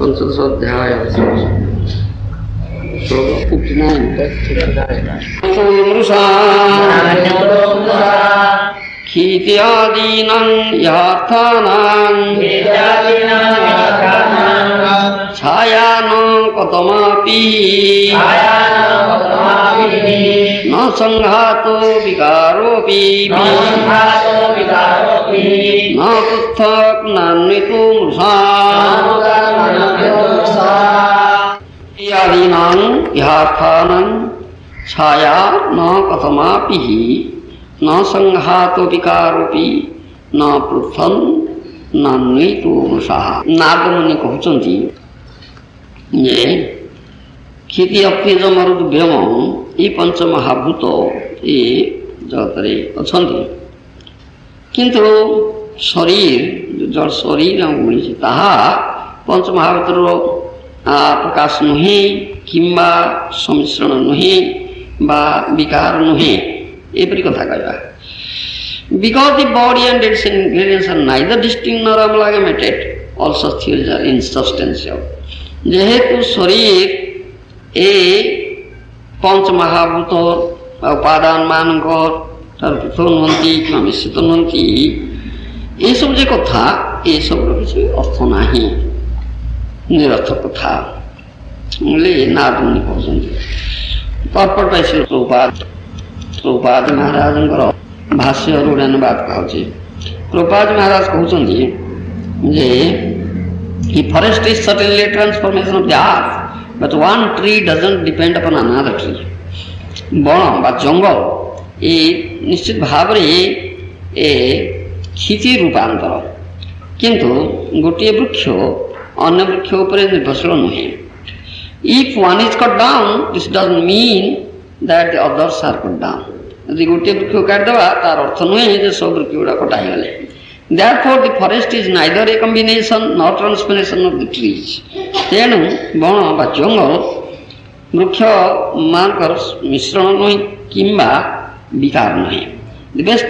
पंचदशाध्याय खीत्यादीनां यार्थानां छायान कतमापि न संघातो विकारोऽपि न पृथक् नान्वितो मृषा आदीनां यार्थानां छाया न कथमापि न संघातो विकारोऽपि न पृथन् नान्वितो मृषा। नारदमुनि कहउचंती जे क्षिति अप्तेज मरुद व्योम ये पंच महाभूत ये जगतरे अछंती किंतु शरीर जो शरीर मिली ताहा पंच महाभूतर प्रकाश नुहे किंबा सम्मिश्रण नुहे बा विकार नुहे एपरी कथा कहवा because the body and its ingredients are neither distinct nor amalgamated all such theories are insubstantial जेहेतु शरीर ए पंच महाभूत उपादान मानकर पृथक नुहति कि मिश्रित नुहति ये सब जे कथा ये सब किसी अर्थ नहीं निरर्थक कथा बोले नारदमुनि कहते तत्पर पाई प्रभुपाद महाराज भाष्य अनुवाद कहचे प्रभुपाद महाराज कहते The forest is certainly a transformation of the earth, but one tree doesn't depend upon another tree. बन बा जंगल ये निश्चित भाव क्षिति रूपांतर किंतु गोटे वृक्ष अन्य वृक्ष उपर निर्भरशील नुहे. If one is cut down, this doesn't mean that the others are cut down. यदि गोटे वृक्ष काटिदेवा तार अर्थ नुहे जे सब वृक्ष गुड़ा कटाईगले. Therefore, the forest is neither a combination nor transformation of the trees. तेणु बन बा जंगल वृक्ष मानकर मिश्रण नुहे किंबा विकार नुहे. The best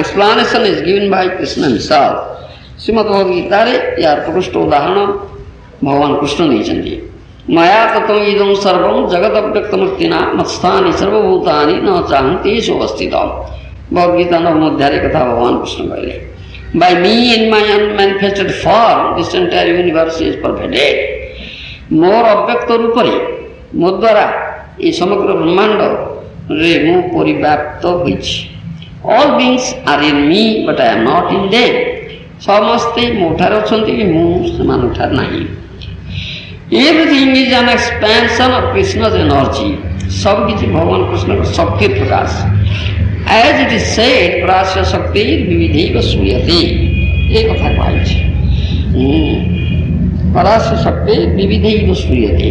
explanation is given by Krishna himself. Shrimad Bhagavad Gita रे यार प्रकृष्ट उदाहरण भगवान कृष्ण देइछन्ति. मया तत्त्वम् इदं सर्वं जगदव्यक्तमूर्तिना मत्स्थानि सर्वभूतानि न चाहन्ति येषु अवस्थितम्. भगवद्गीता नवम अध्याय कथा भगवान कृष्ण कहले. By me in my unmanifested form, this entire universe is pervaded. मोर अव्यक्त रूप रे मो द्वारा ये समग्र ब्रह्मांड रे मु परिव्याप्त होइछि. All beings are in me, but I am not in them. समस्ते मोठार अछंती कि मु समान उठार नहीं. Everything is an expansion of Krishna's energy. सब किछि भगवान कृष्ण का शक्ति प्रकाश. As it is said, prasya shakti vividhaiva suyate. ये कथा कहछि. prasya shakti vividhaiva suyate.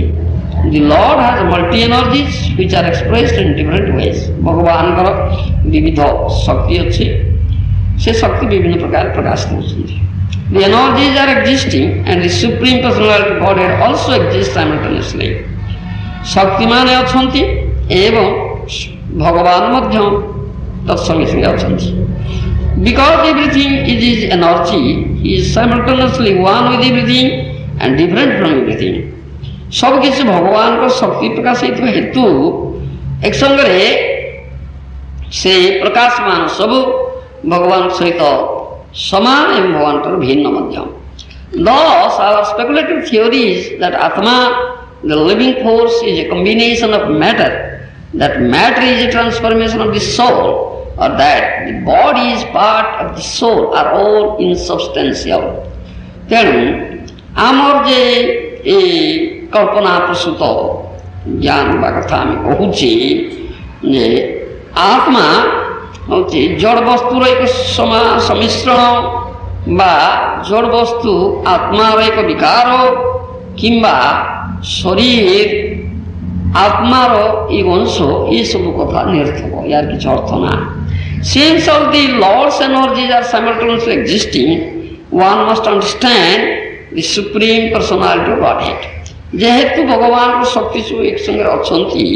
The Lord has multi energies which are expressed in different ways. भगवान का विविध शक्ति अच्छी से शक्ति विभिन्न प्रकार प्रकाश होती. The energies are existing and the supreme personality Godhead also exists simultaneously. Shaktimaan अछंती एवं भगवान मध्य तत्संगे अछंती. Because everything is his energy, he is simultaneously one with everything and different from everything. सब किसी भगवान को शक्ति प्रकाश हेतु एक संगे से प्रकाशमान सब भगवान सहित समान एवं भगवान भिन्न मध्यम Thus, our speculative theory is that Atma, the living force, is a combination of matter, that matter is a transformation of the soul, or that the body is part of the soul, are all insubstantial. ତେଣୁ ଆମର ଯେ ଏ କଳ୍ପନା ପ୍ରସୂତ ଜ୍ଞାନ ବା କଥା ଆମେ କହୁଛେ ଯେ ଆତ୍ମା ହେଉଛି ଜଡ଼ ବସ୍ତୁର ଏକ ସମିଶ୍ରଣ বা জড় বস্তু আত্মার এক বিকার কিংবা শরীর আত্মার এই অংশ এইসব কথা নিরর্থক, ইয়ার কিছু অর্থ না। Since all the Lord's energies are simultaneously existing, one must understand the supreme personality of Godhead. যেহেতু ভগবানଙ୍କ ଶକ୍ତି ସବୁ ଏକ ସଙ୍ଗରେ ଅଛନ୍ତି,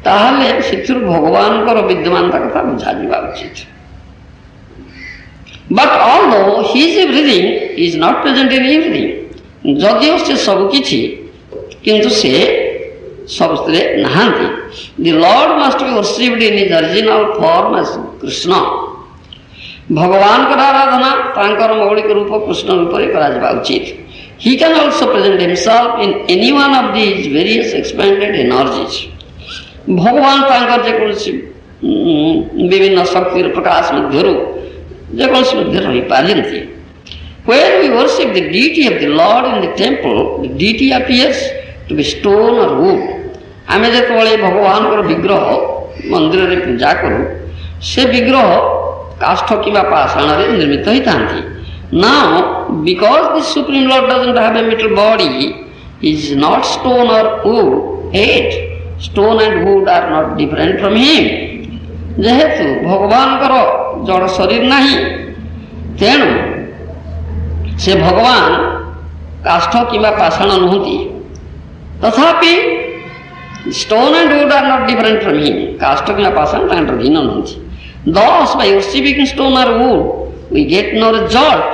ତାହେଲେ ସେଥିରୁ ଭଗବାନଙ୍କର ବିଦ୍ୟମାନତା କଥା ବୁଝାଯିବା ଉଚିତ। But although he is everything, he is not present in everything. যদিও ସେ ସବୁ କିଛି କିନ୍ତୁ ସେ ସବୁଥିରେ ନାହାନ୍ତି। The Lord must be worshipped in his original form as Krishna. ଭଗବାନଙ୍କର ଆରାଧନା ତାଙ୍କର ମୌଳିକ ରୂପ କୃଷ୍ଣ ରୂପରେ କରାଯିବା ଉଚିତ। He can also present himself in any one of these various expanded energies. ଭଗବାନ ତାଙ୍କର ଯେକୌଣସି ବିଭିନ୍ନ ଶକ୍ତିର ପ୍ରକାଶ ମଧ୍ୟରୁ ଯେକୌଣସି ମଧ୍ୟ ରହିପାରନ୍ତି। When we worship the deity of the Lord in the temple, the deity appears to be stone or wood. ଆମେ ଯେତେବେଳେ ଭଗବାନଙ୍କର ବିଗ୍ରହ ମନ୍ଦିରରେ ପୂଜା କରୁ, ସେ ବିଗ୍ରହ କାଷ୍ଠ କିମ୍ବା ପାଷାଣରେ ନିର୍ମିତ ହୋଇଥାନ୍ତି। Now, because the Supreme Lord doesn't have a metal body, he is not stone or wood, yet stone and wood are not different from him. ଯେହେତୁ ଭଗବାନଙ୍କର ଜଡ଼ ଶରୀର ନାହିଁ, ତେଣୁ ସେ ଭଗବାନ କାଷ୍ଠ କିମ୍ବା ପାଷାଣ ନୁହନ୍ତି। ତଥାପି stone and wood are not different from him. କାଷ୍ଠ କିମ୍ବା ପାଷାଣ ତାଙ୍କର ଭିନ୍ନ ନୁହନ୍ତି। Thus, by worshipping stone or wood, we get no result.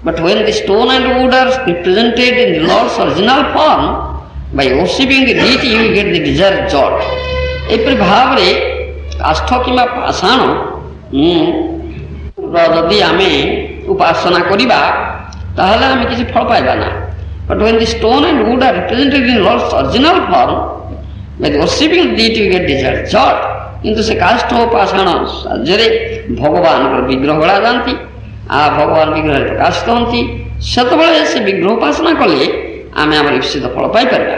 But when the stone and wood are represented in the Lord's original form, by worshipping the deity, we get the desired result. ଏପରି ଭାବରେ କାଷ୍ଠ କିମ୍ବା ପାଷାଣ ଯଦି ଆମେ ଉପାସନା କରିବା ତାହେଲେ ଆମେ କିଛି ଫଳ ପାଇବା ନା। But when the stone and wood are represented in Lord's original form, by the worshipping the deity, we get desired result. କିନ୍ତୁ ସେ କାଷ୍ଠ ଓ ପାଷାଣ ସାହାଯ୍ୟରେ ଭଗବାନଙ୍କର ବିଗ୍ରହ ଗଢ଼ାଯାନ୍ତି, ଭଗବାନ ବିଗ୍ରହରେ ପ୍ରକାଶିତ ହୁଅନ୍ତି, ସେତେବେଳେ ସେ ବିଗ୍ରହ ଉପାସନା କଲେ ଆମେ ଆମର ଇପ୍ସିତ ଫଳ ପାଇପାରିବା।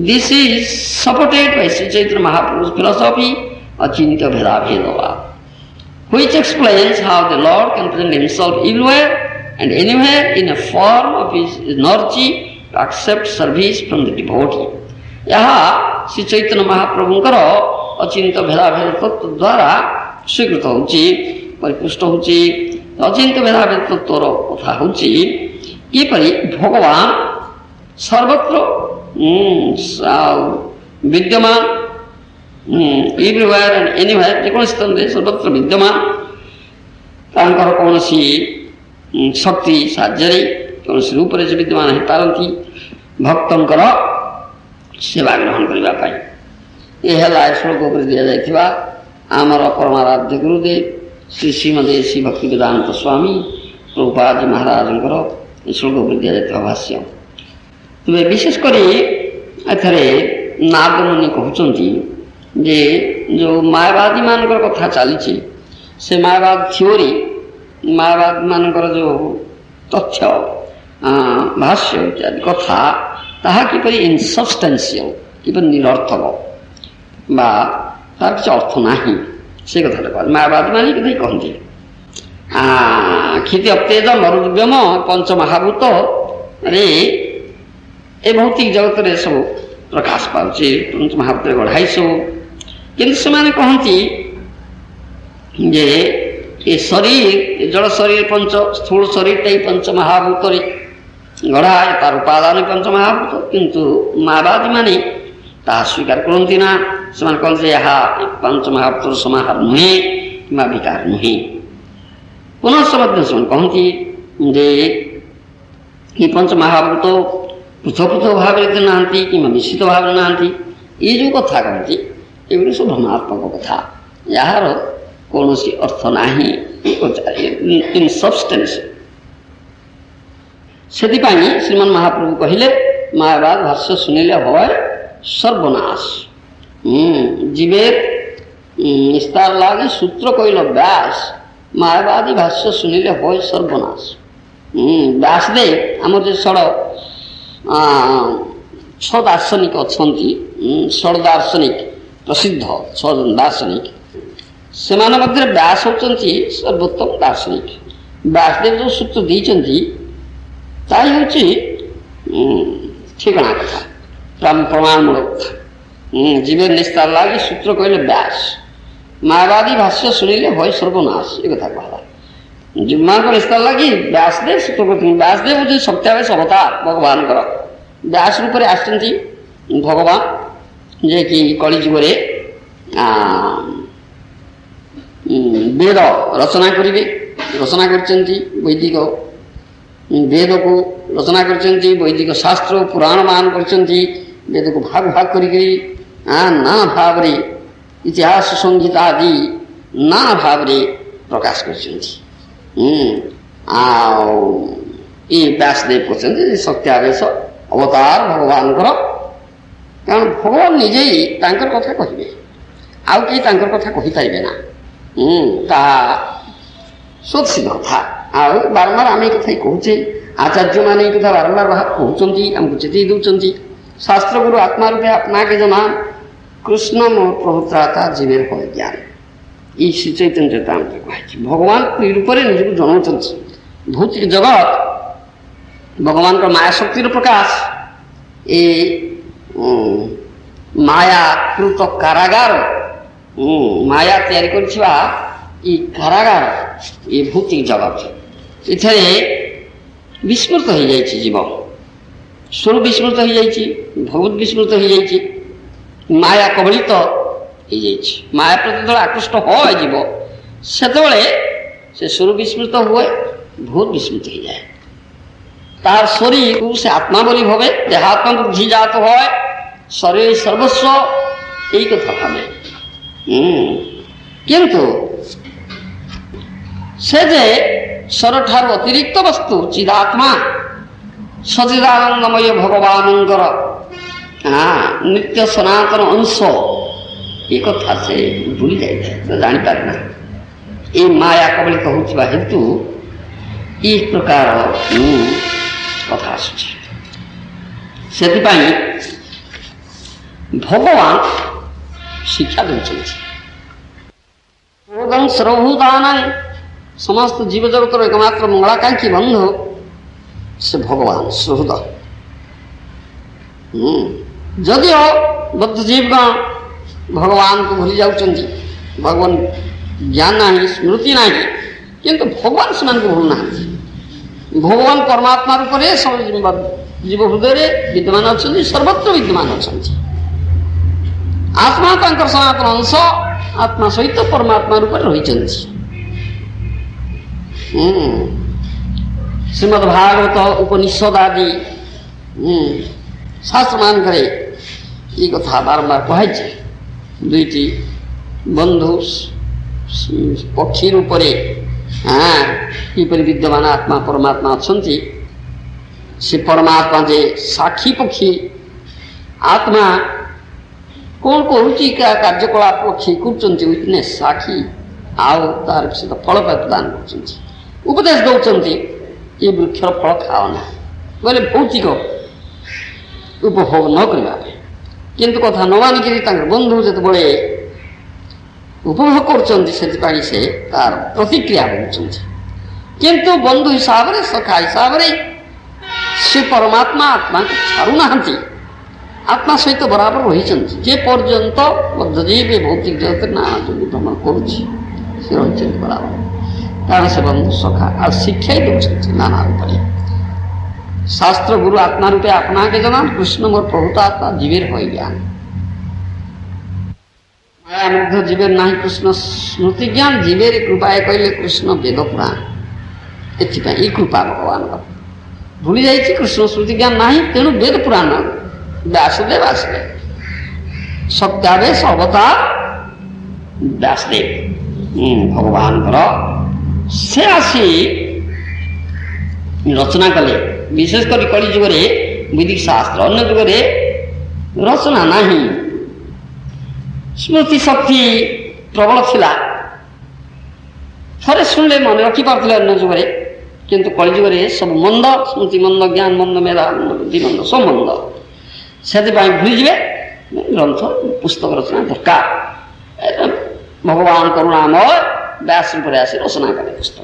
This is supported by Sri Chaitanya Mahaprabhu's philosophy Achintya Bhedabhedava, which explains how the Lord can present himself everywhere and anywhere in a form of his energy to accept service from the devotee. ଏହା ଶ୍ରୀ ଚୈତନ୍ୟ ମହାପ୍ରଭୁଙ୍କର ଅଚିନ୍ତ୍ୟ ଭେଦାଭେଦ ତତ୍ତ୍ୱ ଦ୍ୱାରା ସ୍ୱୀକୃତ ହେଉଛି, ପରିପୁଷ୍ଟ ହେଉଛି। ଅଚିନ୍ତ୍ୟ ଭେଦାଭେଦ ତତ୍ତ୍ୱର କଥା ହେଉଛି କିପରି ଭଗବାନ ସର୍ବତ୍ର ବିଦ୍ୟମାନ, ଏଭ୍ରିୱେୟାର ଆଣ୍ଡ ଏନିୱେୟାର, ଯେକୌଣସି ସ୍ଥାନରେ ସର୍ବତ୍ର ବିଦ୍ୟମାନ, ତାଙ୍କର କୌଣସି ଶକ୍ତି ସାହାଯ୍ୟରେ କୌଣସି ରୂପରେ ସେ ବିଦ୍ୟମାନ ହୋଇପାରନ୍ତି ଭକ୍ତଙ୍କର ସେବା ଗ୍ରହଣ କରିବା ପାଇଁ। ଏ ହେଲା ଏ ଶ୍ଳୋକ ଉପରେ ଦିଆଯାଇଥିବା ଆମର ପରମାରାଧ୍ୟ ଗୁରୁଦେବ ଶ୍ରୀ ଶ୍ରୀମଦେ ଶ୍ରୀ ଭକ୍ତି ବେଦାନ୍ତ ସ୍ୱାମୀ ପ୍ରଭୁପାଦ ମହାରାଜଙ୍କର ଏ ଶ୍ଳୋକ ଉପରେ ଦିଆଯାଇଥିବା ଭାଷ୍ୟ। ତେବେ ବିଶେଷ କରି ଏଥିରେ ନାରଦ ମୁନି କହୁଛନ୍ତି ଯେ ଯେଉଁ ମାୟାବାଦୀମାନଙ୍କର କଥା ଚାଲିଛି, ସେ ମାୟାବାଦ ଥିଓରି, ମାୟାବାଦୀମାନଙ୍କର ଯେଉଁ ତଥ୍ୟ ଭାଷ୍ୟ ଇତ୍ୟାଦି କଥା, ତାହା କିପରି ଇନସବଷ୍ଟାନ୍ସିଆଲ, କିପରି ନିରର୍ଥକ ବା ତାର କିଛି ଅର୍ଥ ନାହିଁ, ସେ କଥାଟା କହ। ମାୟାବାଦୀମାନେ କଥା କହନ୍ତି କ୍ଷିତି ଅପ୍ତେଜ ମରୁଦ୍ୟମ ପଞ୍ଚମହାଭୂତରେ ଏ ଭୌତିକ ଜଗତରେ ସବୁ ପ୍ରକାଶ ପାଉଛି, ପଞ୍ଚମହାଭୂତରେ ଗଢ଼ାଇ ସବୁ। କିନ୍ତୁ ସେମାନେ କହନ୍ତି ଯେ ଏ ଶରୀର, ଜଳ ଶରୀର ପଞ୍ଚ, ସ୍ଥୂଳ ଶରୀରଟା ଏଇ ପଞ୍ଚମହାଭୂତରେ ଗଢ଼ା, ତାର ଉପାଦାନ ପଞ୍ଚମହାଭୂତ। କିନ୍ତୁ ମାୟାବାଦୀମାନେ ତାହା ସ୍ୱୀକାର କରନ୍ତି ନା। ସେମାନେ କହନ୍ତି ଏହା ପଞ୍ଚମହାଭୂତର ସମାହାର ନୁହେଁ କିମ୍ବା ବିକାର ନୁହେଁ। ପୁନଶ୍ଚ ମଧ୍ୟ ସେମାନେ କହନ୍ତି ଯେ ଏ ପଞ୍ଚମହାଭୂତ ପୃଥକ ପୃଥକ ଭାବରେ ନାହାନ୍ତି କିମ୍ବା ମିଶ୍ରିତ ଭାବରେ ନାହାନ୍ତି। ଏ ଯେଉଁ କଥା କହନ୍ତି ଏଗୁଡ଼ି ସବୁ ଭ୍ରମାତ୍ମକ କଥା, ଏହାର କୌଣସି ଅର୍ଥ ନାହିଁ। ଇନ୍ ସବଷ୍ଟାନ୍ସ ସେଥିପାଇଁ ଶ୍ରୀମନ୍ ମହାପ୍ରଭୁ କହିଲେ ମାୟାବାଦ ଭାଷ୍ୟ ଶୁଣିଲେ হয় সর্বনাশ। জীবের নিস্তার লাগে সূত্র কইল ব্যাস, মায়াবাদী ভাষ্য শুনিলে হয় সর্বনাশ। ବ୍ୟାସଦେବ ଆମର ଯେ ଛଅ ଦାର୍ଶନିକ ଅଛନ୍ତି, ଷଡ଼ ଦାର୍ଶନିକ ପ୍ରସିଦ୍ଧ ଛଅ ଦାର୍ଶନିକ, ସେମାନେ ମଧ୍ୟରେ ବ୍ୟାସ ହେଉଛନ୍ତି ସର୍ବୋତ୍ତମ ଦାର୍ଶନିକ। ବ୍ୟାସଦେବ ଯେଉଁ ସୂତ୍ର ଦେଇଛନ୍ତି ତାହା ହେଉଛି ଠିକଣା କଥା, ପ୍ରମାଣମୂଳକ କଥା। ଜୀବେର ନିସ୍ତାର ଲାଗି ସୂତ୍ର କହିଲେ ବ୍ୟାସ, ମାୟାବାଦୀ ଭାଷ୍ୟ ଶୁଣିଲେ হয় ସର୍ବନାଶ, ଏ କଥା କହିଲା। ଜୀବମାନଙ୍କ ନିସ୍ତାର ଲାଗି ବ୍ୟାସଦେବ ସୂତ୍ର କରୁଛନ୍ତି। ବ୍ୟାସଦେବ ହେଉଛି ସତ୍ୟାବେଶ ଅବତାର ଭଗବାନଙ୍କର। ବ୍ୟାସ ରୂପରେ ଆସିଛନ୍ତି ଭଗବାନ, ଯିଏକି କଳିଯୁଗରେ ବେଦ ରଚନା କରିବେ, ରଚନା କରିଛନ୍ତି। ବୈଦିକ ବେଦକୁ ରଚନା କରିଛନ୍ତି, ବୈଦିକ ଶାସ୍ତ୍ର ପୁରାଣ ମାନ କରିଛନ୍ତି। ବେଦକୁ ଭାଗ ଭାଗ କରିକି ନାନା ଭାବରେ ଇତିହାସ ସଂହିତା ଆଦି ନାନା ଭାବରେ ପ୍ରକାଶ କରିଛନ୍ତି। ଆଉ ଏ ବ୍ୟାସଦେବ କରୁଛନ୍ତି ସତ୍ୟାବେଶ ଅବତାର ଭଗବାନଙ୍କର। କାରଣ ଭଗବାନ ନିଜେ ତାଙ୍କର କଥା କହିବେ, ଆଉ କେହି ତାଙ୍କର କଥା କହିପାରିବେ ନା। ତାହା ସ୍ୱସିଦ୍ଧ କଥା। ଆଉ ବାରମ୍ବାର ଆମେ ଏ କଥା କହୁଛେ, ଆଚାର୍ଯ୍ୟମାନେ ଏ କଥା ବାରମ୍ବାର କହୁଛନ୍ତି, ଆମକୁ ଚେତାଇ ଦେଉଛନ୍ତି। ଶାସ୍ତ୍ରଗୁରୁ ଆତ୍ମା ରୂପେ ଆପନାକେ ଜନା, କୃଷ୍ଣ ମୋ ପ୍ରଭୁତ୍ରାତା ଜୀବେର হয় ଜ୍ଞାନ। এই ଶ୍ରୀ ଚୈତନ୍ୟ ଚରିତାମୃତରେ କୁହାଯାଇଛି। ଭଗବାନ ଏ ରୂପରେ ନିଜକୁ ଜଣାଉଛନ୍ତି। ଭୌତିକ ଜଗତ ଭଗବାନଙ୍କର ମାୟା ଶକ୍ତିର ପ୍ରକାଶ। ଏ ମାୟାକୃତ କାରାଗାର, ମାୟା ତିଆରି କରିଥିବା ଏ କାରାଗାର, ଏ ଭୌତିକ ଜଗତ, ଏଥିରେ ବିସ୍ମୃତ ହୋଇଯାଇଛି ଜୀବ। ସ୍ୱରୂପ ବିସ୍ମୃତ ହୋଇଯାଇଛି, ଭଗବତ ବିସ୍ମୃତ ହୋଇଯାଇଛି, ମାୟା କବଳିତ ହୋଇଯାଇଛି। ମାୟା ପ୍ରତି ଯେତେବେଳେ ଆକୃଷ୍ଟ হয় ଯିବ, ସେତେବେଳେ ସେ ସ୍ୱରୂପ ବିସ୍ମୃତ ହୁଏ, ଭୂତ ବିସ୍ମୃତ ହୋଇଯାଏ। তার শরীরକୁ সে আত্মা বলি ভাবে, দেহাত্মা বুদ্ধিজাত হয়, শরীর সর্বস্ব, এই কথা ভাবে। কিন্তু সে যে স্বরଠାରୁ ଅତିରିକ୍ତ ବସ୍ତୁ ଚିଦାତ୍ମା, ସଚିଦାନନ୍ଦମୟ ଭଗବାନଙ୍କର ନିତ୍ୟ ସନାତନ ଅଂଶ, ଏ କଥା ସେ ଭୁଲି ଯାଇଥାଏ, ସେ ଜାଣିପାରେ ନା। ଏ ମାୟା କବଳିତ ହେଉଥିବା ହେତୁ ଏ ପ୍ରକାର କଥା ଆସୁଛି। ସେଥିପାଇଁ ଭଗବାନ ଶିକ୍ଷା ଦେଉଛନ୍ତି। ସର୍ବଭୂତାନାଂ, ସମସ୍ତ ଜୀବଜଗତର ଏକମାତ୍ର ମଙ୍ଗଳାକାଂକ୍ଷୀ ବନ୍ଧୁ ସେ ଭଗବାନ ସୁହୃଦ। ଯଦିଓ ବଦ୍ଧଜୀବଗଣ ଭଗବାନଙ୍କୁ ଭୁଲି ଯାଉଛନ୍ତି, ଭଗବାନ ଜ୍ଞାନ ନାହିଁ, ସ୍ମୃତି ନାହିଁ, କିନ୍ତୁ ଭଗବାନ ସେମାନଙ୍କୁ ଭୁଲୁନାହାନ୍ତି। ଭଗବାନ ପରମାତ୍ମା ରୂପରେ ଜୀବ ହୃଦୟରେ ବିଦ୍ୟମାନ ଅଛନ୍ତି, ସର୍ବତ୍ର ବିଦ୍ୟମାନ ଅଛନ୍ତି। ଆତ୍ମା ତାଙ୍କର ସନାତନ ଅଂଶ, ଆତ୍ମା ସହିତ ପରମାତ୍ମା ରୂପରେ ରହିଛନ୍ତି। ଶ୍ରୀମଦ୍ ଭାଗବତ, ଉପନିଷଦ ଆଦି ଶାସ୍ତ୍ରମାନଙ୍କରେ ଏ କଥା ବାରମ୍ବାର କୁହାଯାଇଛି। ଦୁଇଟି ବନ୍ଧୁ ପକ୍ଷୀ ରୂପରେ କିପରି ବିଦ୍ୟମାନ ଆତ୍ମା ପରମାତ୍ମା ଅଛନ୍ତି। ସେ ପରମାତ୍ମା ଯେ ସାକ୍ଷୀ ପକ୍ଷୀ, ଆତ୍ମା କ'ଣ କରୁଛି, କାର୍ଯ୍ୟକଳାପ ପକ୍ଷୀ କରୁଛନ୍ତି, ୱିଟନେସ୍ ସାକ୍ଷୀ, ଆଉ ତାର ସହିତ ଫଳ ପ୍ରଦାନ କରୁଛନ୍ତି, ଉପଦେଶ ଦେଉଛନ୍ତି ଏ ବୃକ୍ଷର ଫଳ ଖାଅ ନା, ବୋଇଲେ ଭୌତିକ ଉପଭୋଗ ନ କରିବା ପାଇଁ। କିନ୍ତୁ କଥା ନ ମାନିକିରି ତାଙ୍କର ବନ୍ଧୁ ଯେତେବେଳେ ଉପଭୋଗ କରୁଛନ୍ତି, ସେଥିପାଇଁ ସେ ତାର ପ୍ରତିକ୍ରିୟା ଦେଉଛନ୍ତି। କିନ୍ତୁ ବନ୍ଧୁ ହିସାବରେ, ସଖା ହିସାବରେ ସେ ପରମାତ୍ମା ଆତ୍ମାକୁ ଛାଡ଼ୁନାହାନ୍ତି, ଆତ୍ମା ସହିତ ବରାବର ରହିଛନ୍ତି। ଯେ ପର୍ଯ୍ୟନ୍ତ ବଦ୍ଧଜୀବ ଏ ଭୌତିକ ଜଗତରେ ନାନା ଯୋଗୁଁ ଭ୍ରମଣ କରୁଛି, ସେ ରହିଛନ୍ତି ବରାବର। କାରଣ ସେ ବନ୍ଧୁ ସଖା ଆଉ ଶିକ୍ଷାଇ ଦେଉଛନ୍ତି ନାନା ରୂପରେ। ଶାସ୍ତ୍ର ଗୁରୁ ଆତ୍ମା ରୂପେ ଆପନାକେ ଜନା, କୃଷ୍ଣ ମୋର ପ୍ରଭୁତ ଆତ୍ମା ଜୀବେର হয় জ্ঞান। ମାୟା ମଧ୍ୟ ଜୀବେର ନାହିଁ କୃଷ୍ଣ ସ୍ମୃତି ଜ୍ଞାନ, ଜୀବେରେ କୃପାଏ କହିଲେ କୃଷ୍ଣ ବେଦ ପୁରାଣ। ଏଥିପାଇଁ ଏ କୃପା ଭଗବାନଙ୍କର। ଭୁଲି ଯାଇଛି କୃଷ୍ଣ ସ୍ମୃତି ଜ୍ଞାନ ନାହିଁ, ତେଣୁ ବେଦ ପୁରାଣ ବ୍ୟାସଦେବ ଆସିଲେ। ସତ୍ୟାବେଶ ଅବତାର ବ୍ୟାସଦେବ ଭଗବାନଙ୍କର, ସେ ଆସି ରଚନା କଲେ विशेषकर कली जुग वैदिक शास्त्र अन्य जुग रचना ना स्मृति शक्ति प्रबल थिला थरे शुणिले मन रखिपारे अन्य जुगे किंतु कलिजुगे सब मंद स्मृति मंद ज्ञान मंद मेधा मंद बुद्धि मंद सब मंद से भूलीजे ग्रंथ पुस्तक रचना दरकार भगवान करुणामय व्यास रूप आसी रचना कले पुस्तक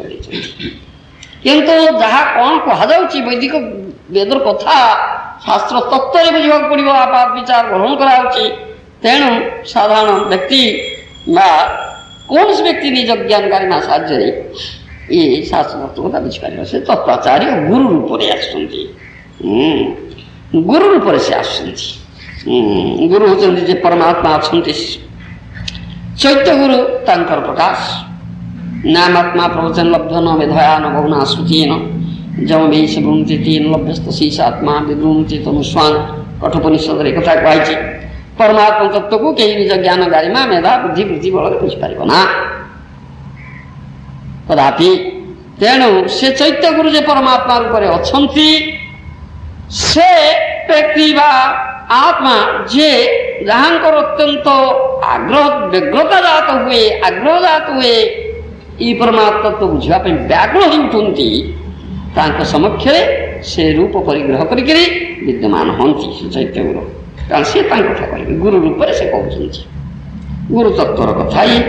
किंतु जहाँ कौन कहुच्छी वैदिक वेदर कथा शास्त्र तत्व बुझा पड़ो आपात विचार ग्रहण कराऊँच तेणु साधारण व्यक्ति कौन व्यक्ति निज ज्ञानकारी साहाଯ୍ୟ ये शास्त्र तत्व कथा बुझीपार से तत्वाचार्य गुरु रूप से आसुँच गुरु रूप से आसुँच गुरु होती परमात्मा अच्छा चैत्य गुरु तांकर प्रकाश नामात्मा प्रवचन लब्ध न मेधया न बहुना श्रुतिन जम भी से भ्रुंति तीन लभ्यस्त शीर्षात्मा विभ्रुंति तनुस्वान कठोपनिषद कथा कही परमात्मा तत्व को कहीं निज ज्ञान गारिमा मेधा बुद्धि वृद्धि बल बुझीपार ना कदापि तेणु से चैत्य गुरु जे परमात्मा रूप से अच्छा से व्यक्ति आत्मा जे जहाँ अत्यंत आग्रह व्यग्रता जात हुए आग्रह जात हुए ये परमात्मा तत्व बुझापी व्याकुल हो उठती समक्ष से रूप परिग्रह कर विद्यमान हंती से चैत्य गुरु कारण सी कथा कह गुरु रूप से कहते गुरु तत्वर कथा ये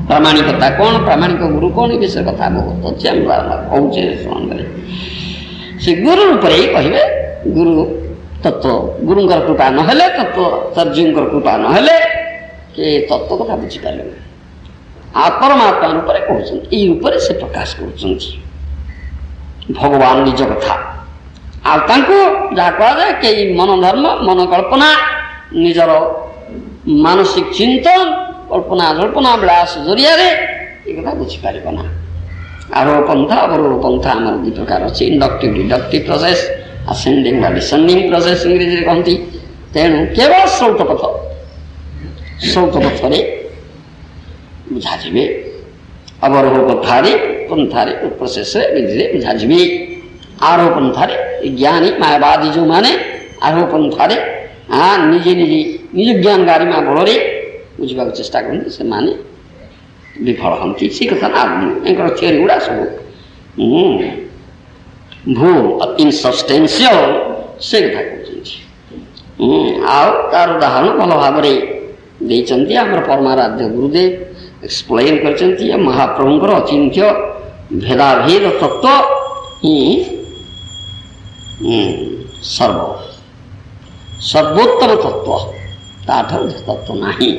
प्रामाणिकता कौन प्रामाणिक गुरु कौन विषय कथा बहुत अच्छे कहचे से गुरु रूप ही कहे गुरु तत्व गुरुंकर कृपा नहेले तत्वचर्य कृपा नहेले के तत्व कथा बुझीपारे आ परमात्मा रूप से कहते रूप से प्रकाश कर भगवान निज कथा जहाँ कहुए कई मनोधर्म मनोकल्पना निजर मानसिक चिंतन कल्पना जल्पना विलास जरिया ये कथा बुझीपार ना आरोह पंथा अवरोह पंथा आम दु प्रकार अच्छी इंडक्टिव डिडक्टिव प्रोसेस असेंडिंग बा डिसेंडिंग प्रोसेस इंग्रेजी कहती तेणु केवल श्रौत पथरे बुझाजे अवरोह पथारे पंथारे प्रोसेस विधि बुझाजे आरोह पंथारे ज्ञानी मायावादी जो माने आरोह पंथारे निजे निजे निज ज्ञान गारिमा बल बुझा चेष्टा करते से माने विफल हमें से कथा ना थियोरी गुड़ा सब भू इनसबस्टेंशियल से कथा कहते तार उदाहरण भल भाव आम परमाराध्य गुरुदेव एक्सप्लेन कर महाप्रभुंर अचिंत्य भेदाभेद तत्व ही सर्वोत्तम तत्व ताठर तत्व नहीं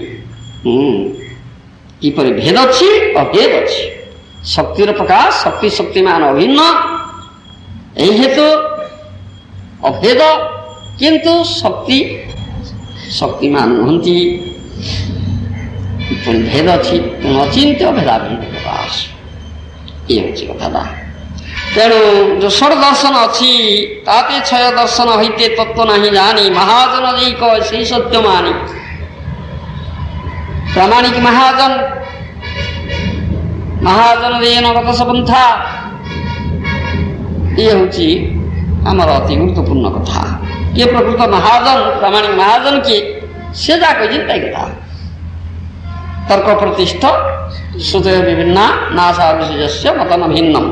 किपर भेद अच्छी अभेद अच्छी शक्तिर प्रकाश शक्ति शक्तिमान अभिन्न यही हेतु अभेद किंतु शक्ति शक्तिमान नुहति भेद अच्छी अचिंत्य भेदाभेद प्रकाश ये हूँ कथा तेणु जो षड दर्शन अच्छी ताते क्षय दर्शन हईते तत्व नहीं जानी महाजन जी कह से सत्य मानी प्रामाणिक महाजन महाजन देन गतसपंथा ये हूँ आमर अति गुरुत्वपूर्ण कथा किए प्रकृत महाजन प्रामाणिक महाजन किए से जा कही कथा तर्क प्रतिष्ठ श्रुत विभिन्ना नासा विशेष मतन भिन्नम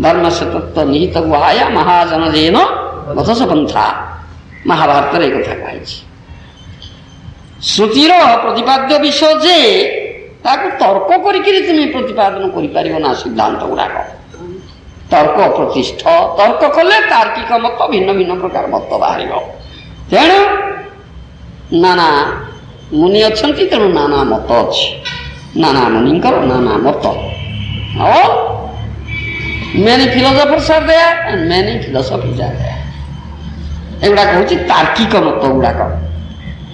धर्म से तत्व निहित गुहाया महाजन जेन गतसपंथा महाभारत कथा कही श्रुतिर प्रतिपाद्य विषय जे ताकू तर्क करी तुम्हें प्रतिपादन कर सिद्धांत गुड़ाक तर्क प्रतिष्ठ तर्क कले तार्किक मत भिन्न भिन्न प्रकार मत बाहर तेणु नाना मुनि अच्छा तेणु नाना मत अच्छी नाना मुनिंकर नाना मत और many philosophers are there and many philosophies are there एगुड़ाक हूँ तार्किक मत गुड़ाक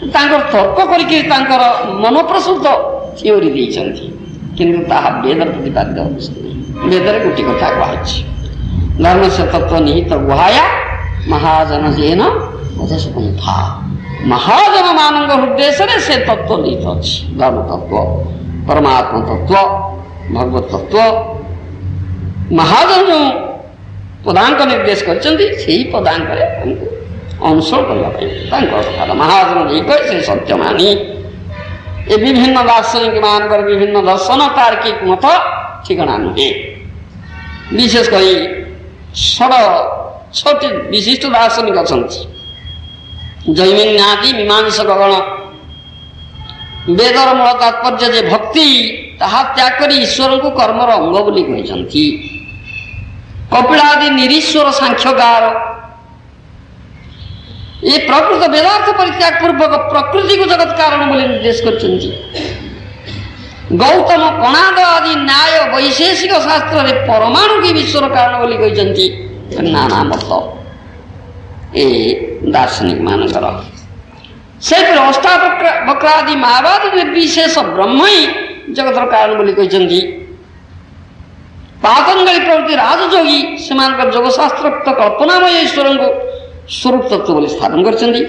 तर्क करके मन प्रसूत थियोरी किंतु ताहा वेदर प्रतिपाद्य वेदर गोटे कथा कही धर्म से तत्व निहित गुहाया महाजन जेन गतसपंथा महाजन मान हृदय से तत्व निहित अच्छी धर्म तत्व परमात्मा तत्व भगवत तत्व महाजन जो ପଦାଙ୍କ ନିର୍ଦ୍ଦେଶ କରିଛନ୍ତି, ସେଇ ପଦାଙ୍କରେ ଆମକୁ ଅନୁସରଣ କରିବା ପାଇଁ ତାଙ୍କର କଥା। ମହାଜନ ଯିଏ କହେ ସେ ସତ୍ୟ ମାନି ଏ ବିଭିନ୍ନ ଦାର୍ଶନିକ ମାନଙ୍କର ବିଭିନ୍ନ ଦର୍ଶନ ତାର୍କିକ ମତ ଠିକଣା ନୁହେଁ। ବିଶେଷ କରି ଛଅଟି ବିଶିଷ୍ଟ ଦାର୍ଶନିକ ଅଛନ୍ତି। ଜୈମିନ୍ୟାଦି ମୀମାଂସକ ଗଣ ବେଦର ମୂଳ ତାତ୍ପର୍ଯ୍ୟ ଯେ ଭକ୍ତି, ତାହା ତ୍ୟାଗ କରି ଈଶ୍ୱରଙ୍କୁ କର୍ମର ଅଙ୍ଗ ବୋଲି କହିଛନ୍ତି। କପିଳାଦି ନିରୀଶ୍ୱର ସାଂଖ୍ୟକାର ଏ ପ୍ରକୃତ ବେଦାର୍ଥ ପରିତ୍ୟାଗ ପୂର୍ବକ ପ୍ରକୃତିକୁ ଜଗତ କାରଣ ବୋଲି ନିର୍ଦ୍ଦେଶ କରିଛନ୍ତି। ଗୌତମ କଣାଦ ଆଦି ନ୍ୟାୟ ବୈଶେଷିକ ଶାସ୍ତ୍ରରେ ପରମାଣୁକି ବିଶ୍ୱର କାରଣ ବୋଲି କହିଛନ୍ତି। ନାନା ମତ ଏ ଦାର୍ଶନିକ ମାନଙ୍କର। ସେହିପରି ଅଷ୍ଟାବକ୍ରାଦି ମାୟାବାଦ ନିର୍ବିଶେଷ ବ୍ରହ୍ମ ହିଁ ଜଗତର କାରଣ ବୋଲି କହିଛନ୍ତି। ପାତଞ୍ଜଳି ପ୍ରଭୃତି ରାଜଯୋଗୀ ସେମାନଙ୍କର ଯୋଗଶାସ୍ତ୍ରୋକ୍ତ କଳ୍ପନାମୟ ଈଶ୍ୱରଙ୍କୁ ସ୍ୱରୂପ ତତ୍ତ୍ୱ ବୋଲି ସ୍ଥାପନ କରିଛନ୍ତି।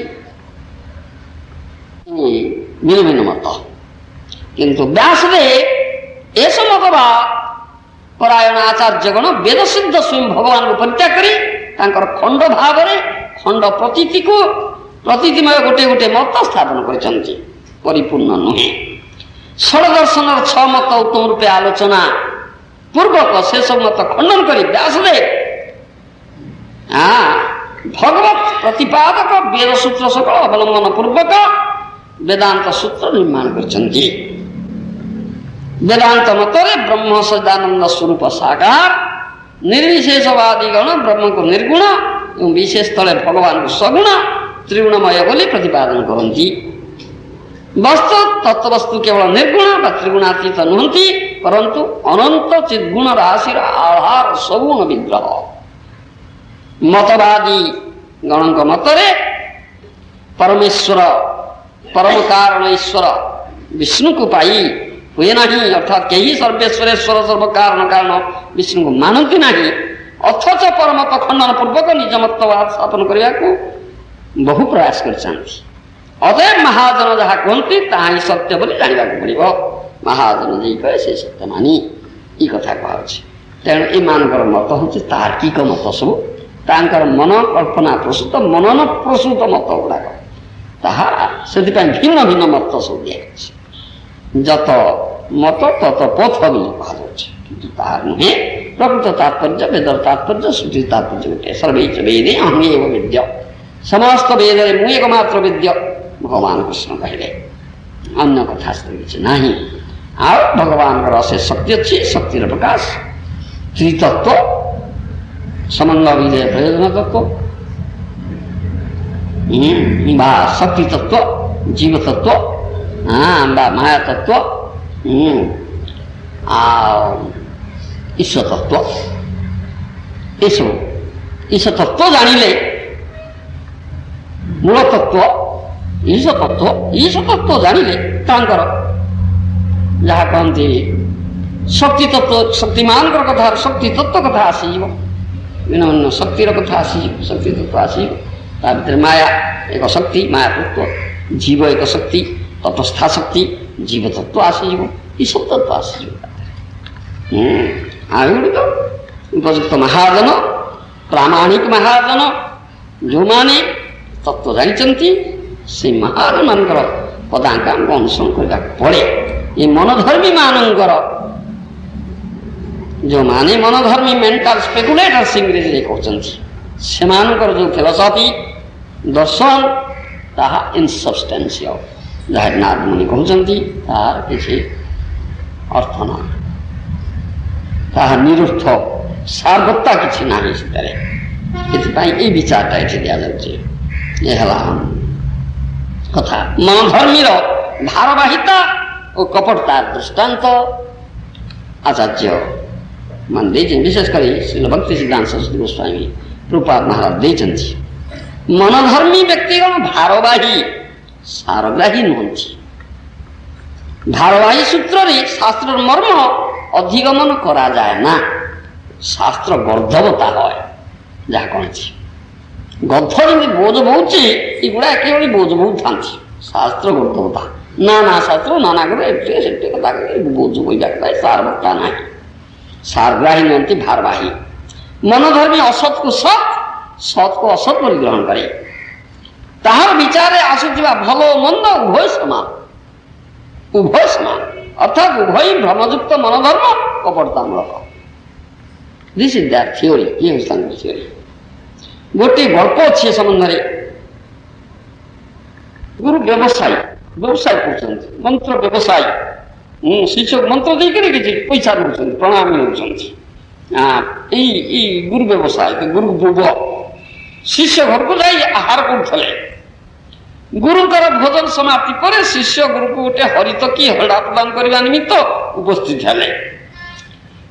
ଭିନ୍ନ ଭିନ୍ନ ମତ। କିନ୍ତୁ ବ୍ୟାସଦେବ ଏସମତବାଦ ପରାୟଣ ଆଚାର୍ଯ୍ୟଗଣ ବେଦସିଦ୍ଧ ସ୍ୱୟଂ ଭଗବାନଙ୍କୁ ପରିତ୍ୟାଗ କରି ତାଙ୍କର ଖଣ୍ଡ ଭାବରେ ଖଣ୍ଡ ପ୍ରତୀତିମୟ ଗୋଟିଏ ଗୋଟିଏ ମତ ସ୍ଥାପନ କରିଛନ୍ତି। ପରିପୂର୍ଣ୍ଣ ନୁହେଁ। ଷଡ଼ଦର୍ଶନର 6 ମତ ଉତ୍ତମ ରୂପେ ଆଲୋଚନା ପୂର୍ବକ ସେସବୁ ମତ ଖଣ୍ଡନ କରି ବ୍ୟାସଦେବ ଭଗବତ ପ୍ରତିପାଦକ ବେଦ ସୂତ୍ର ସକଳ ଅବଲମ୍ବନ ପୂର୍ବକ ବେଦାନ୍ତ ସୂତ୍ର ନିର୍ମାଣ କରିଛନ୍ତି। ବେଦାନ୍ତ ମତରେ ବ୍ରହ୍ମ ସଦାନନ୍ଦ ସ୍ୱରୂପ ସାକାର, ନିର୍ବିଶେଷବାଦୀଗଣ ବ୍ରହ୍ମକୁ ନିର୍ଗୁଣ ଏବଂ ବିଶେଷ ତଳେ ଭଗବାନଙ୍କୁ ସଗୁଣ ତ୍ରିଗୁଣମୟ ବୋଲି ପ୍ରତିପାଦନ କରନ୍ତି। ବସ୍ତୁ ତତ୍ବସ୍ତୁ କେବଳ ନିର୍ଗୁଣ ବା ତ୍ରିଗୁଣାତୀତ ନୁହନ୍ତି, ପରନ୍ତୁ ଅନନ୍ତ ଚିଦ୍ଗୁଣ ରାଶିର ଆଧାର ସଗୁଣ ବିଗ୍ରହ। ମତବାଦୀ ଗଣଙ୍କ ମତରେ ପରମେଶ୍ୱର ପରମ କାରଣ ଈଶ୍ୱର ବିଷ୍ଣୁକୁ ପାଇ ହୁଏ ନାହିଁ, ଅର୍ଥାତ୍ କେହି ସର୍ବେଶ୍ୱରେଶ୍ୱର ସର୍ବକାରଣ କାରଣ ବିଷ୍ଣୁଙ୍କୁ ମାନନ୍ତି ନାହିଁ। ଅଥଚ ପରମତ ଖଣ୍ଡନ ପୂର୍ବକ ନିଜ ମତବାଦ ସ୍ଥାପନ କରିବାକୁ ବହୁ ପ୍ରୟାସ କରିଛନ୍ତି। ଅତଏବ ମହାଜନ ଯାହା କୁହନ୍ତି ତାହା ହିଁ ସତ୍ୟ ବୋଲି ଜାଣିବାକୁ ପଡ଼ିବ। ମହାଜନ ଯିଏ କହେ ସେ ସତ୍ୟ ମାନି ଏ କଥା କୁହାଯାଉଛି। ତେଣୁ ଏମାନଙ୍କର ମତ ହେଉଛି ତାର୍କିକ ମତ ସବୁ। ତାଙ୍କର ମନ କଳ୍ପନା ପ୍ରସୂତ ମନନ ପ୍ରସୂତ ମତ ଗୁଡ଼ାକ, ତାହା ସେଥିପାଇଁ ଭିନ୍ନ ଭିନ୍ନ ମତ ସବୁ ଦିଆଯାଇଛି। ଯତ ମତ ତତ ପଥ ବୋଲି କୁହାଯାଉଛି, କିନ୍ତୁ ତାହା ନୁହେଁ। ପ୍ରକୃତ ତାତ୍ପର୍ଯ୍ୟ ବେଦର ତାତ୍ପର୍ଯ୍ୟ ଶ୍ରୁତି ତାତ୍ପର୍ଯ୍ୟ ଗୋଟେ। ସର୍ବୈଚ ବେଦେ ଅହଂ ଏବ ବେଦ୍ୟ, ସମସ୍ତ ବେଦରେ ମୁଁ ଏକମାତ୍ର ବେଦ୍ୟ ଭଗବାନ କୃଷ୍ଣ କହିଲେ। ଅନ୍ୟ କଥା କିଛି ନାହିଁ। ଆଉ ଭଗବାନଙ୍କର ଅଶେଷ ଶକ୍ତି ଅଛି। ଶକ୍ତିର ପ୍ରକାଶ ତ୍ରିତତ୍ଵ, ସମନ୍ୱୟ ବିଜୟ ପ୍ରୟୋଜନ ତତ୍ଵ ବା ଶକ୍ତି ତତ୍ଵ, ଜୀବ ତତ୍ଵ ବା ମାୟା ତତ୍ଵ ଆଉ ଈଶ୍ୱର ତତ୍ଵ। ଏସବୁ ଈଶ୍ୱର ତତ୍ଵ ଜାଣିଲେ ମୂଳ ତତ୍ଵ ଈଶ୍ୱର ତତ୍ଵ ଜାଣିଲେ ତାଙ୍କର ଯାହା କହନ୍ତି ଶକ୍ତି ତତ୍ଵ, ଶକ୍ତିମାନଙ୍କର କଥା ଶକ୍ତି ତତ୍ଵ କଥା ଆସିଯିବ। ଭିନ୍ନ ଭିନ୍ନ ଶକ୍ତିର କଥା ଆସିଯିବ, ଶକ୍ତି ତତ୍ଵ ଆସିଯିବ। ତା ଭିତରେ ମାୟା ଏକ ଶକ୍ତି, ମାୟା ତତ୍ଵ, ଜୀବ ଏକ ଶକ୍ତି, ତଟସ୍ଥା ଶକ୍ତି, ଜୀବ ତତ୍ଵ ଆସିଯିବ, ଈଶ୍ୱର ତତ୍ଵ ଆସିଯିବ। ଆଉ ଏଗୁଡ଼ିକ ଉପଯୁକ୍ତ ମହାଜନ, ପ୍ରାମାଣିକ ମହାଜନ ଯେଉଁମାନେ ତତ୍ଵ ଜାଣିଛନ୍ତି, ସେ ମହାଜନମାନଙ୍କର ପଦାଙ୍କ ଆମକୁ ଅନୁସରଣ କରିବାକୁ ପଡ଼େ। ଏ ମନଧର୍ମୀ ମାନଙ୍କର, ଯେଉଁମାନେ ମନଧର୍ମୀ ମେଣ୍ଟାଲ ସ୍ପେକୁଲେଟର୍ସ ଇଂରେଜୀରେ କହୁଛନ୍ତି, ସେମାନଙ୍କର ଯେଉଁ ଫିଲୋସଫି ଦର୍ଶନ ତାହା ଇନସବଷ୍ଟାନ୍ସିଆଲ, ଯାହା ନାରଦମୁନି କହୁଛନ୍ତି ତାହାର କିଛି ଅର୍ଥ ନାହିଁ, ତାହା ନିରୁର୍ଥ, ସାରବତ୍ତା କିଛି ନାହିଁ ସେଠାରେ। ଏଥିପାଇଁ ଏଇ ବିଚାରଟା ଏଠି ଦିଆଯାଉଛି। ଏ ହେଲା କଥା। ମନଧର୍ମୀର ଭାରବାହିତା ଓ କପଟତା ଦୃଷ୍ଟାନ୍ତ ଆଚାର୍ଯ୍ୟ ମାନେ ଦେଇଛନ୍ତି। ବିଶେଷ କରି ଶ୍ରୀଲ ଭକ୍ତି ସିଦ୍ଧାନ୍ତ ସରସ୍ୱତୀ ଗୋସ୍ୱାମୀ ପ୍ରଭୁପାଦ ମହାରାଜ ଦେଇଛନ୍ତି। ମନଧର୍ମୀ ବ୍ୟକ୍ତିଗଣ ଭାରବାହୀ, ସାରଗ୍ରାହୀ ନୁହନ୍ତି। ଭାରବାହୀ ସୂତ୍ରରେ ଶାସ୍ତ୍ରର ମର୍ମ ଅଧିଗମନ କରାଯାଏ ନା, ଶାସ୍ତ୍ର ଗର୍ଦ୍ଧବତା হয়। ଯାହା କହନ୍ତି ଗଧ ଯେମିତି ବୋଝ ବହୁଛି, ଏଗୁଡ଼ା ଏକେଭଳି ବୋଝ ବହୁଥାନ୍ତି। ଶାସ୍ତ୍ର ଗର୍ଦ୍ଧବତା, ନାନା ଶାସ୍ତ୍ର ନାନା করে ଏଠି ସେଠି କଥା ବୋଝ ବହିବା କଥା, ସାରବତ୍ତା ନାହିଁ। ସାରଗ୍ରାହୀ ନୁହନ୍ତି ଭାରବାହୀ। मनोधर्मी असत को सत सत को असत बोली ग्रहण करे ताहार विचार आसुवा भल मंद उभय समान अर्थात उभय भ्रमयुक्त मनोधर्म कपटतामूलक दिस इज दैट थियोरी ये थियोरी गोटे गल्प अच्छे संबंध गुरु व्यवसायी व्यवसाय कर मंत्र व्यवसायी शिष्य मंत्र देकर किसी पैसा नौ प्रणामी नौ गुरु व्यवसाय गुरु बुभ शिष्य घर को जाई आहार करुले गुरुकर भोजन समाप्ति पर शिष्य गुरु को गोटे हरितकी हड़ा प्रदान करने निमित्त उपस्थित हेले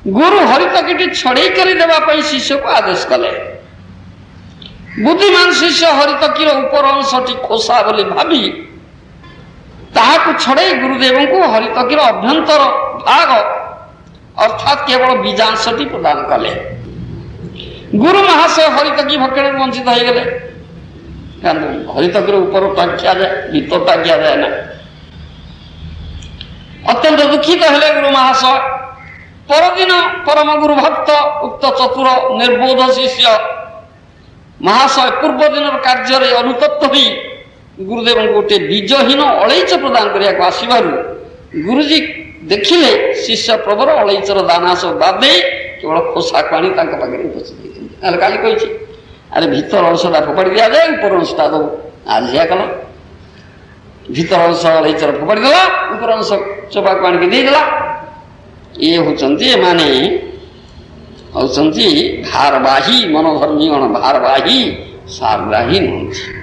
गुरु हरितकी छड़े करदेवाई शिष्य को आदेश कले बुद्धिमान शिष्य हरितकीर उपर अंशटी खोसा बोली भावी ताहाकु छड़े गुरुदेव को हरितकीर अभ्यंतर भाग अर्थात केवल बीजांशटी प्रदान कले गुरु महाशय हरितकी भक्षण वंचित हो गले हरितकीर ऊपर ख्या जाए भीतर ख्या जाए ना अत्यंत दुखित हेले गुरु महाशय परदिन परम गुरु भक्त उक्त चतुर निर्बोध शिष्य महाशय पूर्व दिन कार्य अनुतप्त हो गुरुदेव गोटे बीजहीन अलैच प्रदान करने आसबार गुरुजी देखिले शिष्य प्रवर अलैचर दाना सब बाद केवल खोसा पानी पाखे उपस्थित काली कही अरे भीतर अंशटा फोपाड़ी दि जाए ऊपर अंशटा दो आलिया कल भीतर अंश अलैचर फोपाड़ी देला ऊपर अंश चोपा को आणिक देदेला ये होचंती माने होचंती भारवाही मनोधर्मी भारवाही सारग्राही नुहति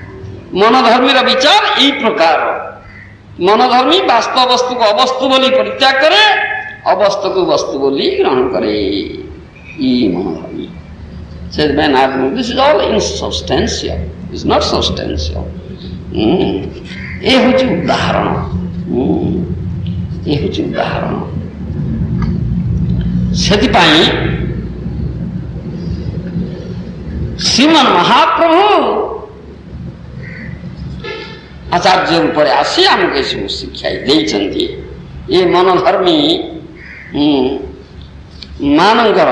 मनोधर्मी विचार यही प्रकार मनोधर्मी वास्तव वस्तु को अवस्तु बोली परित्याग करे अवस्तु को वस्तु बोली ग्रहण करे मनोधर्मी says man this is all insubstantial is not substantial ये होची उदाहरण ये होची उदाहरण सेतिपाई श्रीमन महाप्रभु आचार्य रूप आसी आमको सब शिक्षा देइचंती ये मनोधर्मी मानकर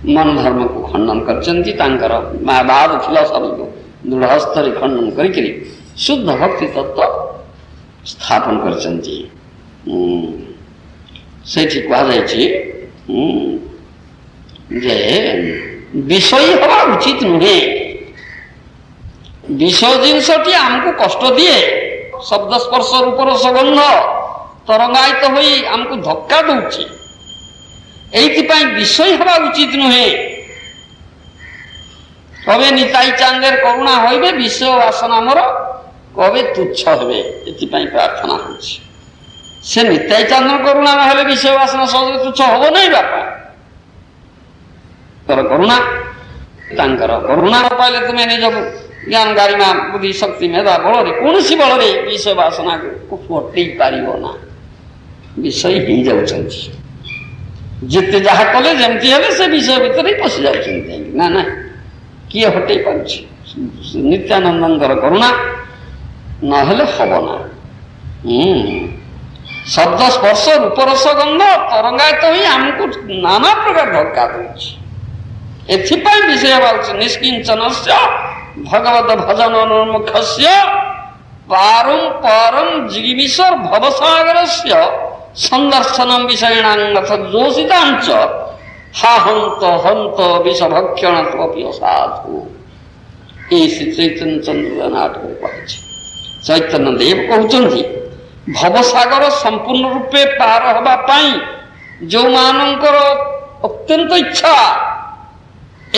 मनोधर्म को खंडन करचंती तांकर मायावाद फिलोसफी को दृढ़स्तर खंडन करी शुद्ध भक्ति तत्व स्थापन करचंती सेठी कहुई जे विषय हवा उचित नुहे विषय जिनसटी आमको कष्ट दिए शब्द स्पर्श रूप रसगंध तरंगायित होई आमको धक्का दौची एइथिपाई विषय हवा उचित नुहे कबे निताई चांदेर करुणा होइबे विषय वासना मोर कबे तुच्छ हेबे एथिपाई प्रार्थना होछि से निताई चांदर करुणा न हेले विषय वासना सहज तुच्छ हबो नहीं बापा तर करुणा तांकर करुणा न पाइले तुमे निजको ज्ञान गारिमा बुद्धि शक्ति मेधा बल कौन सी बल विषय वासना को हटई पार ना विषय ही जाऊँच जिते जहाँ कले जमती हेले से विषय भितर ही पशि जाऊँ ना ना किए हटई पार नित्यानंद करुणा ना हम ना शब्द स्पर्श रूप रस गंध तरंगायित हुई आमको नाना प्रकार धक्का दूसरी एथिपाई विषय निष्किंचन भगवत भजन अनुमुख पारम परम जिगीमीश्वर भवसागर से संदर्शन विषयणांगथ जोषितांच हा हंत हंत विषभक्षण साधु ये श्री चैतन्य चंद्र नाटक कही चैतन्य देव कहते भवसागर संपूर्ण रूपे पार हवापाई जो मानकर अत्यंत इच्छा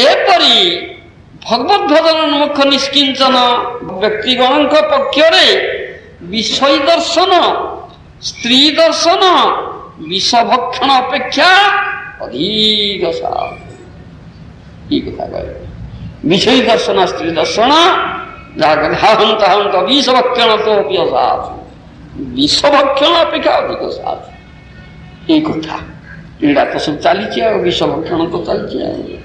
एपरी भगवत भजन उन्मुख निष्किंचन व्यक्तिगण पक्षरे विषय दर्शन स्त्री दर्शन विषभक्षण अपेक्षा अधिक विषय दर्शन स्त्री दर्शन हंत हंत विषभक्षण तो विषभक्षण अपेक्षा अधिक साधु ये कथा पीड़ा तो सब चली विषभक्षण तो चलती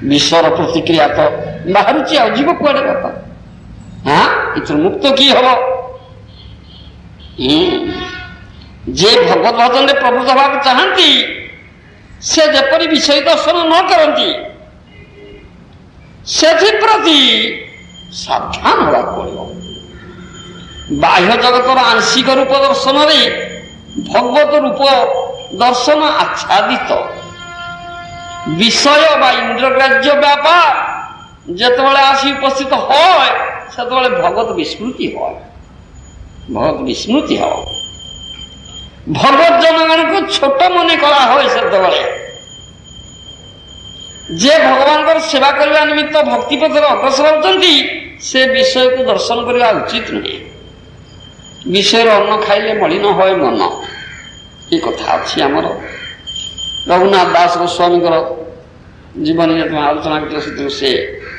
विश्वर प्रतिक्रिया तो बाहर जीव कुआड़े बापा हाँ इतर मुक्त किए हम जे भगवत भजन प्रवृत्त हवा चाहती से जपरी विषय दर्शन न करती से सावधान होगा पड़ो। बाह्य जगतर आंशिक रूप दर्शन भगवत रूप दर्शन आच्छादित विषय बा इंद्रग्राह्य व्यापार जितेबाला आसी उपस्थित से भगवत विस्मृति है। भगवत विस्मृति है भगवत जनगण को छोट मन करा से जे भगवान सेवा करने निमित्त भक्ति पथर अग्रसर होती से विषय को दर्शन करने उचित नुहे। विषय अन्न खाइले मलिन है मन ये कथा अच्छी आमर रघुनाथ दास गोस्वामी जीवन आलोचना कर से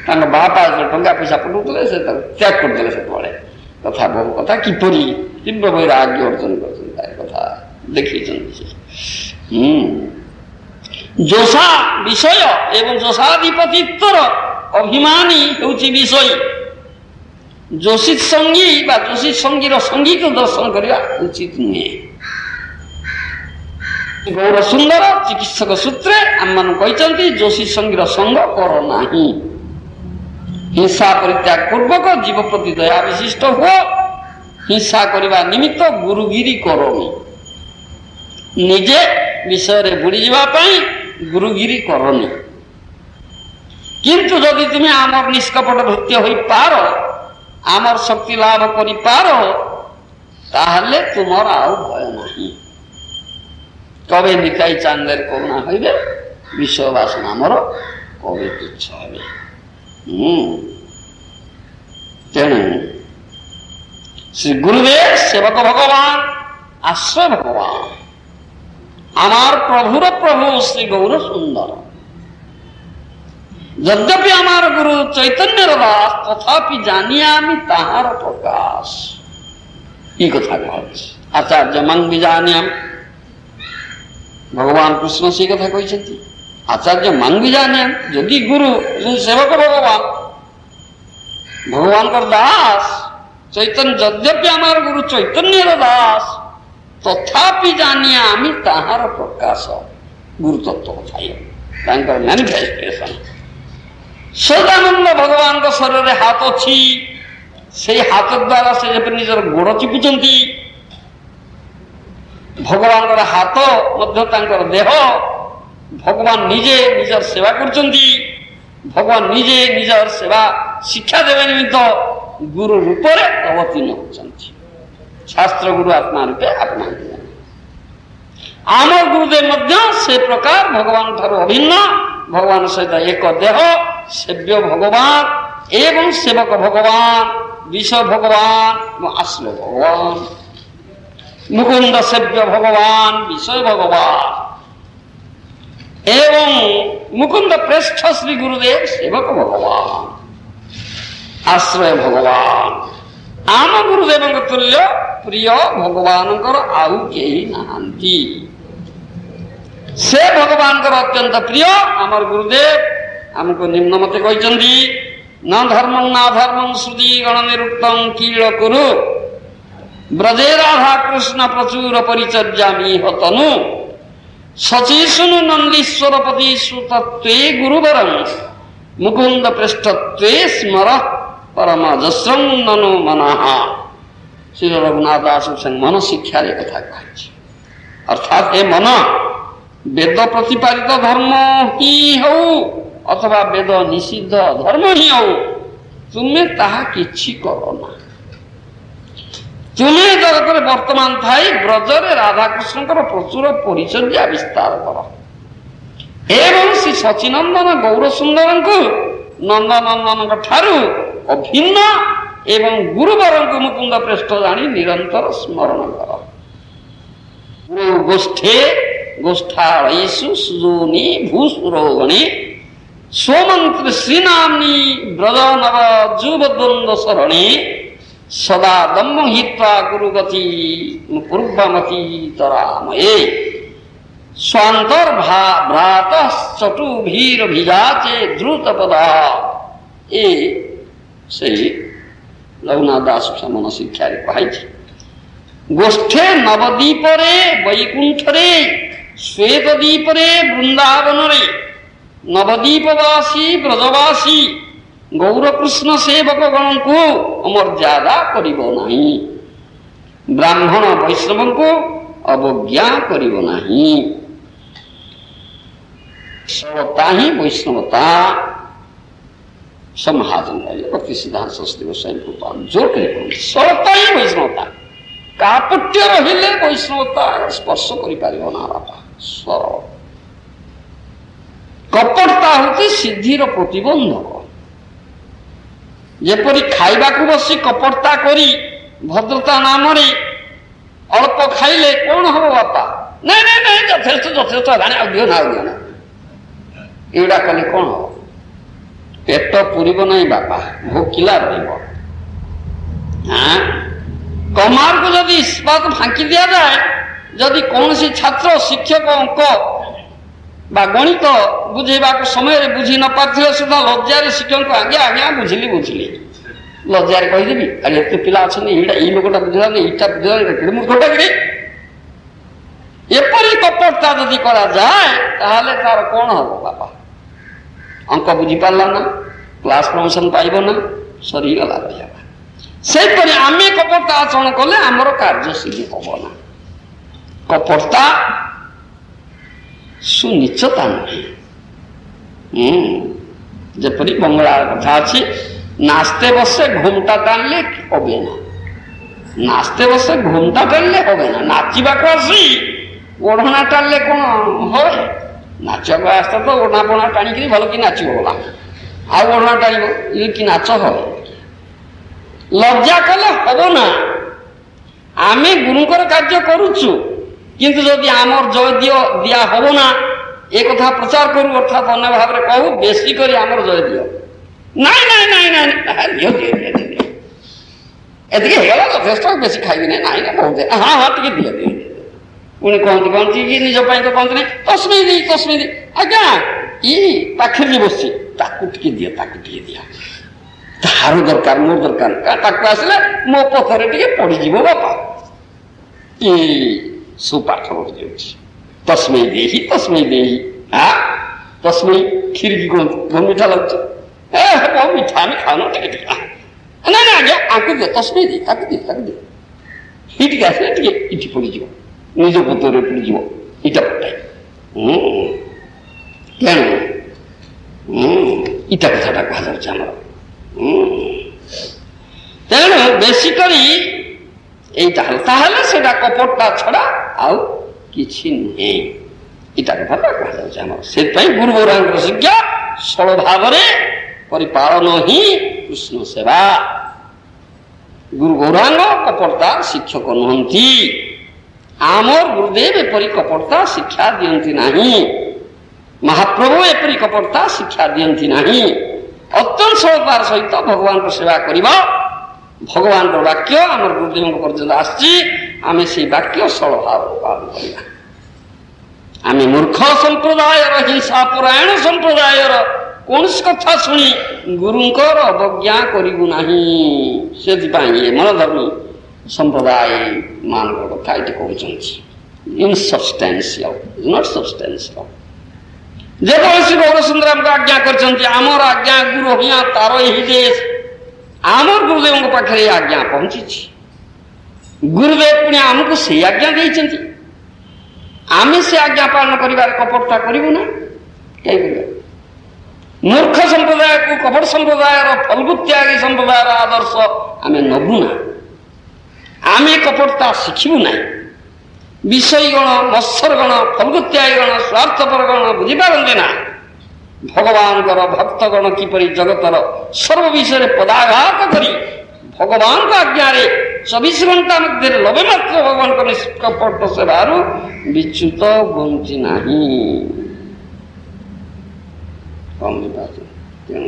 बापा टंका पैसा पठाऊे से त्याग करदे से कथा बहु कथा किपरि तीव्र वैराग्य अर्जन कथा देखी जोशा विषय एवं जोशाधिपतित्वर अभिमानी होउछि विषय। जोशित संगी बा जोशित संगीर संगी को दर्शन करने उचित नुहे। गौर सुंदर चिकित्सक सूत्रे आम मान कहते जोशी संगीर संग कर नाही। हिंसा परित्याग पूर्वक जीव प्रति दया विशिष्ट हुआ। हिंसा करने निमित्त गुरुगिरी करनी निजे विषय रे बुड़ी जावाई गुरुगिरी करनी। किंतु जदि तुम्हें आमर निष्कपट भृत्य हो पार आमर शक्ति लाभ करि पार ताहले तुमर आउ भय नाही। कबे निकाई चांदेर करुणा हईबे विषय बासना मोर कबे तुच्छ हेबे। तेणु श्री गुरुदेव सेवक भगवान आश्रय भगवान आमार प्रभुर प्रभु श्री गौर सुंदर। यद्यपि आमार गुरु चैतन्य दास तथापि जानियामि ताहार प्रकाश ये कथा कह आचार्य मंग विजानियाम भगवान कृष्ण से कथा कहते आचार्य मंग विजानियाम यदि गुरु सेवक भगवान भगवान का दास चैतन्य यद्यपि आमार गुरु चैतन्य दास तथापि जानियामि ताहार प्रकाश गुरु तत्व कथा मैनिफेस्टेशन। सदानंद भगवान का शरीर हाथ अच्छी से हाथ द्वारा से निजर गोड़ चिपुचंती भगवान हाथ मध्य देह भगवान निजे निजर सेवा करचंती। भगवान निजे निजर सेवा शिक्षा देवे निमित्त गुरु रूप में अवतीर्ण होचंती। शास्त्र गुरु आत्मा रूपे अपना आम गुरुदेव मध्य से प्रकार भगवान ठारू अभिन्न भगवान सहित एक देह सेव्य भगवान एवं सेवक भगवान विषय भगवान आश्रय भगवान मुकुंद सेव्य भगवान विषय भगवान एवं मुकुंद प्रेष्ठ श्री गुरुदेव सेवक भगवान आश्रय भगवान आम गुरुदेव तुल्य प्रिय भगवान आउ केही नाहांती। से भगवान अत्यंत प्रिय आमर गुरुदेव आमको निम्न मते कहते न धर्मं न धर्मं श्रुति गण निरुक्तं कील कुरु ब्रजे राधा कृष्ण प्रचुर परिचर्यामि हतनु सचीसुनु नंदीश्वरपति सुतत्वे गुरुवरं मुकुंद पृष्ठत्वे स्मर परमजस्रं ननु मनः। श्री रघुनाथ दास मन शिक्षा कथा कही अर्थात ए मन वेद प्रतिपादित धर्म ही हो अथवा वेद निषिद्ध धर्म ही हो तुम्हें ताहा किछि करना। तुम्हें जगत में वर्तमान थाई ब्रजरे राधाकृष्ण प्रचुर परिचर्या विस्तार कर एवं श्री सचिनंदन गौर सुंदर को नंदनंदन ठारू अभिन्न एवं गुरुवर को मुकुंद पृष्ठ जानी निरंतर स्मरण कर। गोष्ठे गोष्ठालयेषु सुजोनि भूसुरोगणे स्वमंत्र श्रीनाम्नि ब्रज नव जुवद्वंद शरणे सदा दम्म हित्वा गुरुगति पूर्वमति तरामये स्वांतर भ्रात चटु भीर भिजाचे द्रुत पदा ए सही रघुनाथ दास मन शिक्षा कही गोष्ठे नवदीपरे वैकुंठरे श्वेतदीपरे वृंदावनरे नवदीपवासी ब्रजवासी गौरकृष्ण सेवक गण को अमर्यादा करिबो नाही, ब्राह्मण वैष्णव को अवज्ञा करिबो नाही। सरलता ही वैष्णवता। सब महाजन भक्ति सिद्धांत सरस्वती गोस्वामी कृपा जोर कर सरलता ही वैष्णवता। कापट्य रहिले वैष्णवता स्पर्श करि पारिबो ना बापा। सरल कपटता होती सिद्धिर प्रतिबंधक। जेपरी खाइबा को बसी कपटता करी भद्रता नाम अल्प खाइले कौन हम बापा? नहीं नहीं नहीं यथेष्ट यथेष्ट ना एवडा कले कौन हम? पेट पूरीब नहीं बापा, भोकिला रहिबो। हाँ कमार को जदि इस्पात फांकी दिया जाए, जदि कौन सी छात्र शिक्षक अंक बा गणित बुझेबा को समय बुझी न पारथिले सुधा लज्जार शिक्षक को आगे आगे बुझिली लज्जार कहीदेवी अरे एत पिला अच्छे ये लोकटा बुझा इटा बुझा मूर्खटा कि एपरी कपटता जदि करा जाए ताहले तार कौन हम बापा? अंक बुझी पारला ना, क्लास प्रमोशन पाइब ना, सरीगला रहा। सेपरी आमे कपटता आचरण कले आमर कार्यसिद्धि हम ना। कपटता सुनिश्चता नहीं। जपरी बंगला कथा अच्छी नाचते बसे घुमटा टाणले हे ना, नाचते बसे घुमटा टाणले हे ना, नाचवा को आसी ओढ़ना टाणले कौन हे? नाचक आस्ता तो ओढ़ना पोढ़ना टाणी भल कि नाच बोला आढ़ना टाण ये कि नाच हे? लज्जा कले हम ना। आमे गुरुंकर कार्य करुचु किंतु जदि आमर जय दिया हम ना एक कथा प्रचार करू अर्थात अन्य भाव में कहू बेसी करी आमर जय दियो नाई नाई नाई नाई दियो दियो दियो एतिके हेला यथेष्ट बेसी खाइबी नहीं नाई ना बहुत हाँ हाँ टिके दियो दियो पुणी कहती कहती कि निज पाई तो कहते नहीं तस्मै दी आज्ञा ये पाखे बस ताकू टिके दियो ताकू टिके दिया तार दरकार मोर दरकार ताकू आसले मो पथरे टिके पड़ीज बापा ये सुपाठ पढ़ जाऊँगी तस्मै देही हाँ तस्मै खीर की कौन बहुत मीठा लगता है बहुत मीठा में खाना टिके ना ना आगे आंकु दियो तस्मै दी ताकू दे हिट के आसले टिके इठी पड़ी जीव निज पतरे पड़ी जीव इटा पटाई तेणु इटा कथाटा कह जाऊँ आमर तेणु बेसिकली एटा कपटता छड़ा आउ किछि नहीं इटा कथा कह से गुरु गौरांग शिक्षा सरल भाव परिपालन ही कृष्ण सेवा। गुरु गौरांग कपटता शिक्षक नुहति आमर गुरुदेव एपरी कपटता शिक्षा दियंती नहीं, महाप्रभु एपरी कपटता शिक्षा दियंती नहीं। अत्यंत सरलतार सहित भगवान को सेवा करिबा भगवान वाक्य आम गुरुदेव पर्यटन आम से वाक्य सरल भाव पालन करवा। आम मूर्ख संप्रदाय हिंसा परायण संप्रदाय कौन कथा शुणी गुरुंकर अवज्ञा करू ना से मनधर्मी संप्रदाय मान कथा ये कहते इनसबस्टेंशियल नॉट सब्सटेंशियल। जेसी गौर सुंदर आज्ञा करमर आज्ञा गुरु हिया तार ही देश आमर गुरुदेव पाखे आज्ञा पहुंची। गुरुदेव पुणी आमको से आज्ञा देते आमे से आज्ञा पालन कर कपटता करूँ ना कहीं मूर्ख संप्रदाय को कपट संप्रदाय फलगुत्यागी संप्रदाय आदर्श आम नबुना आमे कपटता शिखु ना। विषयगण मत्सरगण फलगुत्यागीगण स्वार्थपरगण बुझीपारती ना भगवान भक्तगण किपरि जगतर सर्व विषय पदाघात करी भगवान को आज्ञा 24 घंटा मध्य लबे मात्र भगवान को निष्कपट सेवार विच्युत बंची नहीं।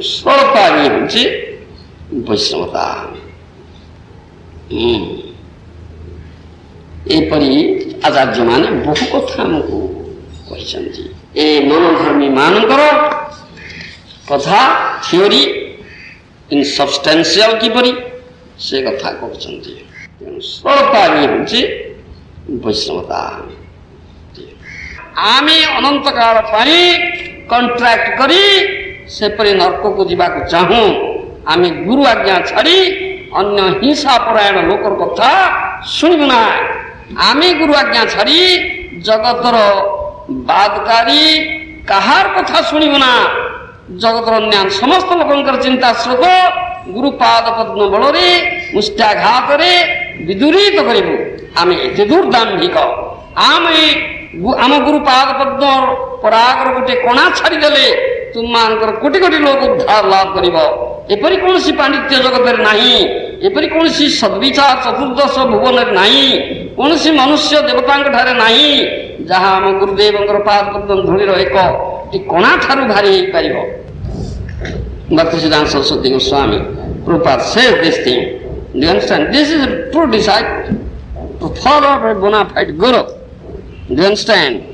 सरलता ये हूँ वैष्णवता। एपरी आचार्य माने बहु कथा आमको कहते ए मनोधर्मी मानकर कथा थियोरी इनसबस्टेंशियल किपरि से कथा कहते सरलता ये हूँ वैष्णवता। आमे अनंत काल पाई कंट्रैक्ट करी सेपरी नरक को जीवाक चाहूं आमे गुरु आज्ञा छाड़ी अन्य हिंसा परायण लोकर कथा शुणबु ना आमे गुरु आज्ञा छाड़ी जगतर बादकारी कहार कथा शुणबु ना जगतर अन्य समस्त लोकंकर चिंता स्रोत गुरु पाद पद्म बलरे मुष्टाघात रे विदुरित करिबु आमे एते दूर दाम्भिक आमे आम गुरु पाद पद्म परागर गोटे कणा छाड़ी देले तुम मानकर कोटि कोटि लोक उद्धार लाभ करिबो एपरि कोनसी पांडित्य जगत रे नाही एपरि कोनसी सद्विचार चतुर्दश भुवन रे नाही कोनसी मनुष्य देवतांक ठारे नाही जहा आम गुरुदेवंकर पाद पद्म धूली रो एक कणा ठारू भारी हेई परिबो Bhaktisiddhanta Saraswati Goswami Prabhupada says this thing. Do you understand? This is a true disciple to follow a bona fide guru. Do you understand?